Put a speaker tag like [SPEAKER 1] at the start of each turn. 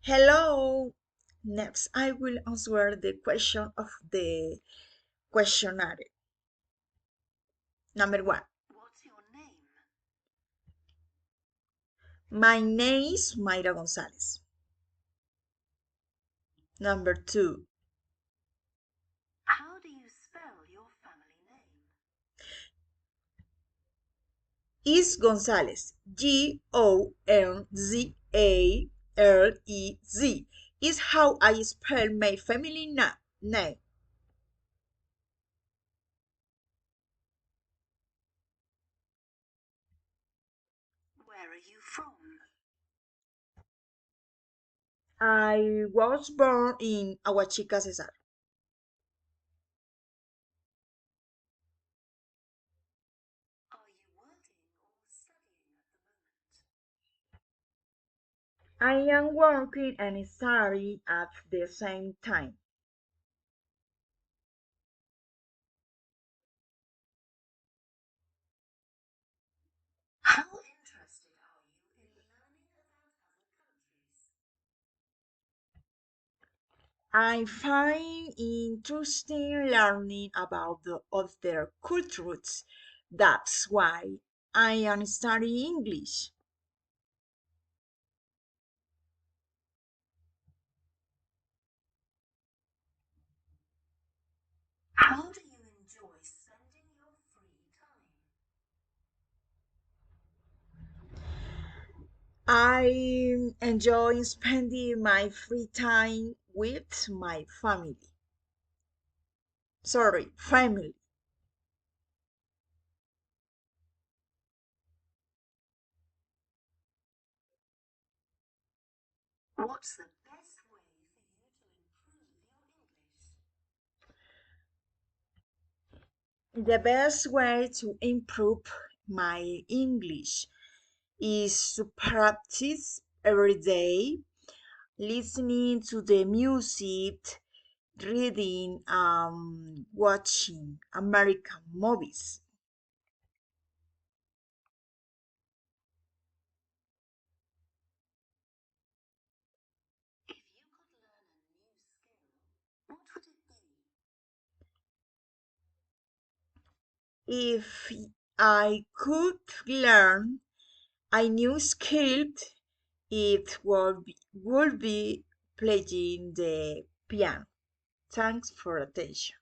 [SPEAKER 1] Hello. Next, I will answer the question of the questionnaire. Number one,
[SPEAKER 2] What's your name?
[SPEAKER 1] my name is Mayra Gonzalez. Number two,
[SPEAKER 2] How do you spell your family name?
[SPEAKER 1] is Gonzalez. Gonzalez. Is how I spell my family name.
[SPEAKER 2] Where are you from?
[SPEAKER 1] I was born in Aguachica, Cesar.
[SPEAKER 2] Are you working or studying at the moment?
[SPEAKER 1] I am working and studying at the same time.
[SPEAKER 2] How interested are you in learning about other countries?
[SPEAKER 1] I find interesting learning about the other cultures. That's why I am studying English.
[SPEAKER 2] How do you enjoy spending your free time?
[SPEAKER 1] I enjoy spending my free time with my family. Sorry, family.
[SPEAKER 2] What's the best way for you to improve your English?
[SPEAKER 1] The best way to improve my English is to practice every day, listening to the music, reading, watching American movies.
[SPEAKER 2] If you could learn a new skill, what would it be?
[SPEAKER 1] If I could learn a new skill, it would be playing the piano. Thanks for attention.